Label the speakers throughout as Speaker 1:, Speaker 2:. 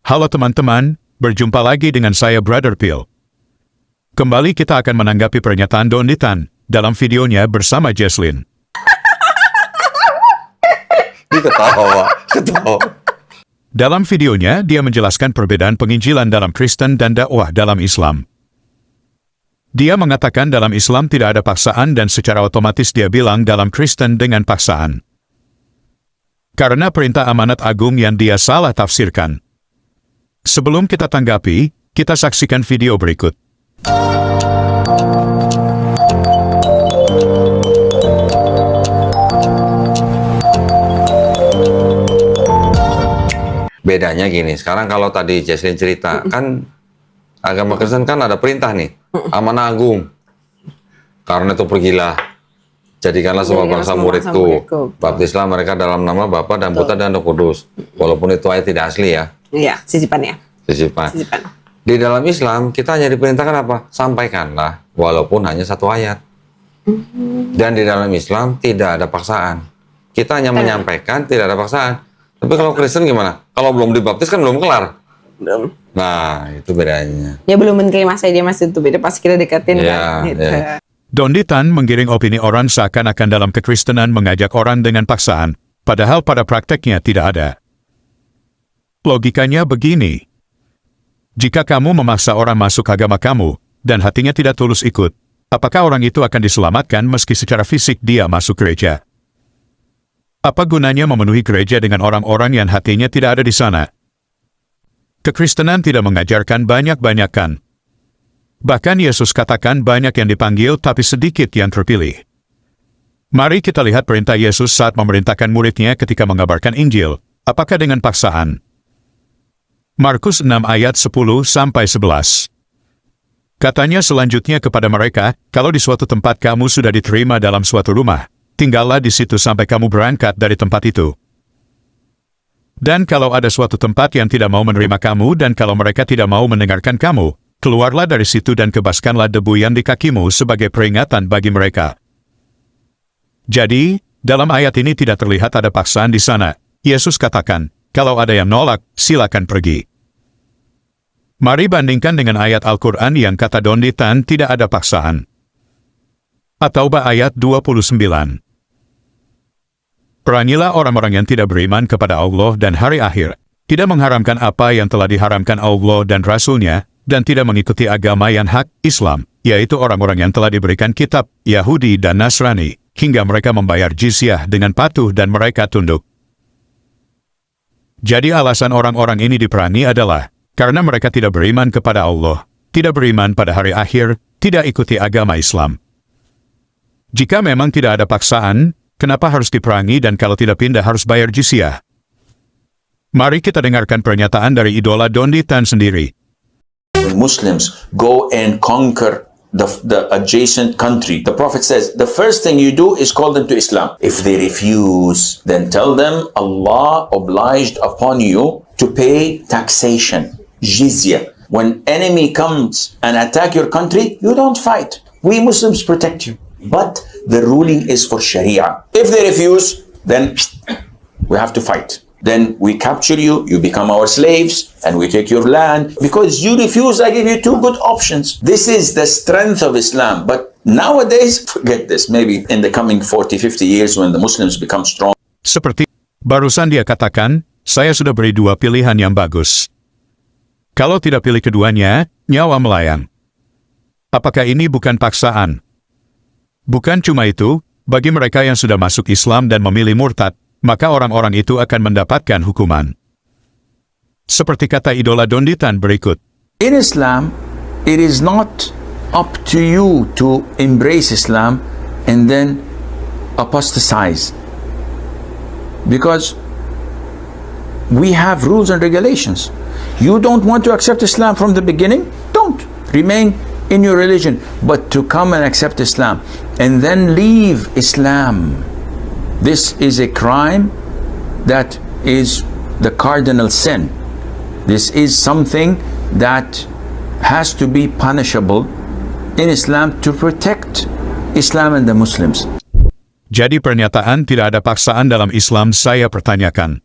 Speaker 1: Halo teman-teman, berjumpa lagi dengan saya Brother Phil. Kembali kita akan menanggapi pernyataan Donnie Tan dalam videonya bersama Jesslyn.
Speaker 2: Dia ketawa.
Speaker 1: Dalam videonya, dia menjelaskan perbedaan penginjilan dalam Kristen dan dakwah dalam Islam. Dia mengatakan dalam Islam tidak ada paksaan dan secara otomatis dia bilang dalam Kristen dengan paksaan. Karena perintah amanat agung yang dia salah tafsirkan. Sebelum kita tanggapi, kita saksikan video berikut.
Speaker 2: Bedanya gini, sekarang kalau tadi Jesslyn cerita, kan agama Kristen kan ada perintah nih, amanah agung. Karena itu pergilah, jadikanlah semua bangsa muridku. Baptislah mereka dalam nama Bapa dan Putra dan Roh Kudus. Walaupun itu ayat tidak asli ya.
Speaker 3: Iya, sisipan.
Speaker 2: Di dalam Islam, kita hanya diperintahkan apa? Sampaikanlah, walaupun hanya satu ayat. Dan di dalam Islam, tidak ada paksaan. Kita hanya menyampaikan, tidak ada paksaan. Tapi kalau Kristen gimana? Kalau belum dibaptis kan belum kelar.
Speaker 3: Belum.
Speaker 2: Nah, itu bedanya.
Speaker 3: Ya belum menerima saya, dia masih itu beda pas kita deketin kan. Gitu.
Speaker 1: Donnie Tan menggiring opini orang seakan-akan dalam kekristenan mengajak orang dengan paksaan, padahal pada prakteknya tidak ada. Logikanya begini. Jika kamu memaksa orang masuk agama kamu, dan hatinya tidak tulus ikut, apakah orang itu akan diselamatkan meski secara fisik dia masuk gereja? Apa gunanya memenuhi gereja dengan orang-orang yang hatinya tidak ada di sana? Kekristenan tidak mengajarkan banyak-banyakan. Bahkan Yesus katakan banyak yang dipanggil tapi sedikit yang terpilih. Mari kita lihat perintah Yesus saat memerintahkan muridnya ketika mengabarkan Injil, apakah dengan paksaan? Markus 6 ayat 10-11. Katanya selanjutnya kepada mereka, kalau di suatu tempat kamu sudah diterima dalam suatu rumah, tinggallah di situ sampai kamu berangkat dari tempat itu. Dan kalau ada suatu tempat yang tidak mau menerima kamu dan kalau mereka tidak mau mendengarkan kamu, keluarlah dari situ dan kebaskanlah debu yang di kakimu sebagai peringatan bagi mereka. Jadi, dalam ayat ini tidak terlihat ada paksaan di sana. Yesus katakan, kalau ada yang nolak, silakan pergi. Mari bandingkan dengan ayat Al-Quran yang kata Donnie Tan tidak ada paksaan. At-Taubah ayat 29. Perangilah orang-orang yang tidak beriman kepada Allah dan hari akhir, tidak mengharamkan apa yang telah diharamkan Allah dan Rasul-Nya, dan tidak mengikuti agama yang hak, Islam, yaitu orang-orang yang telah diberikan kitab, Yahudi dan Nasrani, hingga mereka membayar jizyah dengan patuh dan mereka tunduk. Jadi alasan orang-orang ini diperangi adalah, karena mereka tidak beriman kepada Allah, tidak beriman pada hari akhir, tidak ikuti agama Islam. Jika memang tidak ada paksaan, kenapa harus diperangi dan kalau tidak pindah harus bayar jizyah? Mari kita dengarkan pernyataan dari idola Donnie Tan sendiri.
Speaker 4: When Muslims go and conquer the adjacent country, the Prophet says, the first thing you do is call them to Islam. If they refuse, then tell them Allah obliged upon you to pay taxation, jizya. When enemy comes and attack your country, you don't fight. We Muslims protect you. But the ruling is for Sharia. If they refuse, then we have to fight. Then we capture you, you become our slaves, and we take your land. Because you refuse, I give you two good options. This is the strength of Islam. But nowadays, forget this. Maybe in the coming 40, 50 years when the Muslims become strong.
Speaker 1: Seperti barusan dia katakan, saya sudah beri dua pilihan yang bagus. Kalau tidak pilih keduanya, nyawa melayang. Apakah ini bukan paksaan? Bukan cuma itu, bagi mereka yang sudah masuk Islam dan memilih murtad, maka orang-orang itu akan mendapatkan hukuman. Seperti kata idola Donnie Tan berikut.
Speaker 4: In Islam, it is not up to you to embrace Islam and then apostatize. Because we have rules and regulations. You don't want to accept Islam from the beginning? Don't. Remain in your religion. But to come and accept Islam and then leave Islam, this is a crime that is the cardinal sin. This is something that has to be punishable in Islam to protect Islam and the Muslims.
Speaker 1: Jadi pernyataan tidak ada paksaan dalam Islam saya pertanyakan.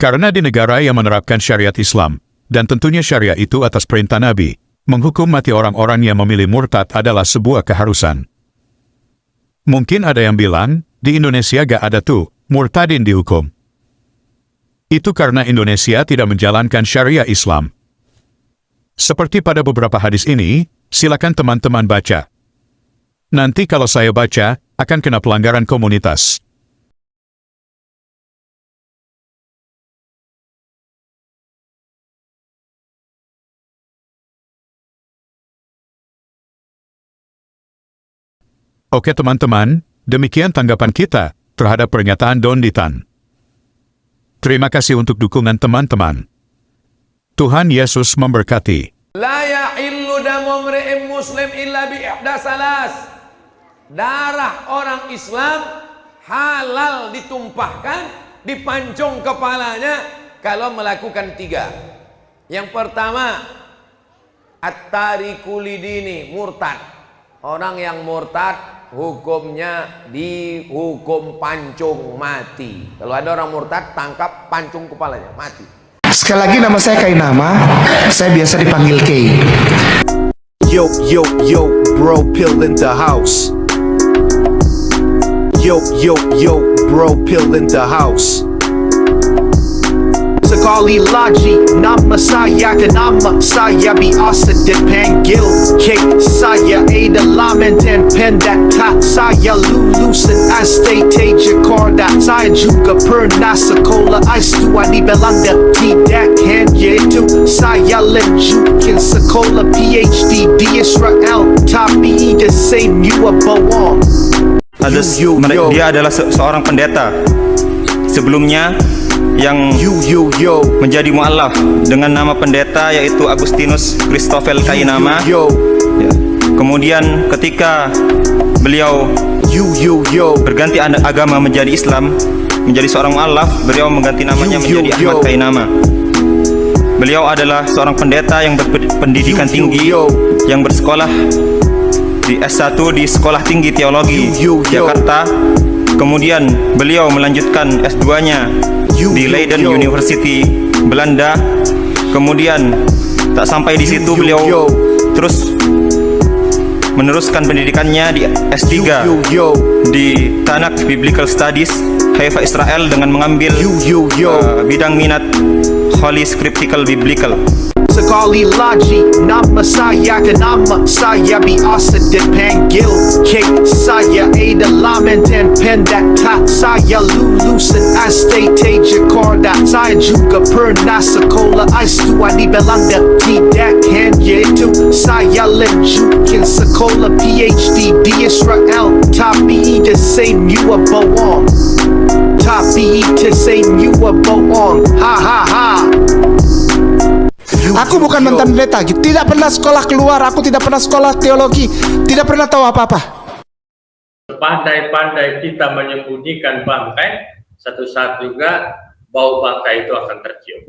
Speaker 1: Karena di negara yang menerapkan syariat Islam, dan tentunya syariat itu atas perintah Nabi, menghukum mati orang-orang yang memilih murtad adalah sebuah keharusan. Mungkin ada yang bilang, di Indonesia gak ada tuh, murtadin dihukum. Itu karena Indonesia tidak menjalankan syariah Islam. Seperti pada beberapa hadis ini, silakan teman-teman baca. Nanti kalau saya baca, akan kena pelanggaran komunitas. Oke teman-teman, demikian tanggapan kita terhadap pernyataan Don Ditan. Terima kasih untuk dukungan teman-teman. Tuhan Yesus memberkati.
Speaker 5: La yahillu damu mri'in muslim illa bi ihda salas. Darah orang Islam halal ditumpahkan, dipancung kepalanya kalau melakukan 3. Yang pertama, at-tariku lidini, murtad. Orang yang murtad hukumnya dihukum pancung mati. Kalau ada orang murtad, tangkap, pancung kepalanya, mati.
Speaker 6: Sekali lagi, nama saya Kainama. Saya biasa dipanggil Kay.
Speaker 7: Yo, yo, yo, bro, pill in the house. Yo, yo, yo, bro, pill in the house. Sekali lagi, nama saya Kainama. Saya biasa dipanggil Kay. Saya adalah mantan pendeta. Saya lulusan STT Jakarta. Saya juga pernah sekolah S2 di Belanda. Tidak hanya itu, saya lanjutkan sekolah PhD di Israel. Tapi the same you are bohong.
Speaker 8: Dia adalah seorang pendeta sebelumnya yang menjadi mu'alaf dengan nama pendeta yaitu Agustinus Christoffel Kainama. Ya. Kemudian ketika beliau berganti agama menjadi Islam, menjadi seorang mu'alaf, beliau mengganti namanya menjadi Ahmad Kainama. Beliau adalah seorang pendeta yang berpendidikan tinggi, yang bersekolah di S1 di Sekolah Tinggi Teologi Jakarta. Kemudian beliau melanjutkan S2-nya di Leiden University, Belanda. Kemudian tak sampai di situ, beliau terus meneruskan pendidikannya di S3 di Tanakh Biblical Studies, Haifa, Israel, dengan mengambil bidang minat Holy Scriptural Biblical.
Speaker 7: Sekali lagi, nama saya Kainama. Saya biasa dipanggil Kay. Saya adalah mantan pendeta. Saya lulusan STT Jakarta. Saya juga pernah sekolah S2 di Belanda. Tidak hanya itu, saya lanjutkan sekolah PhD di Israel. Tapi the same you are bohong. Tapi the same you are bohong. Ha ha ha.
Speaker 6: Aku bukan mantan pendeta, tidak pernah sekolah keluar, aku tidak pernah sekolah teologi, tidak pernah tahu apa-apa.
Speaker 9: Pandai-pandai kita menyembunyikan bangkai, satu saat juga bau bangkai itu akan tercium.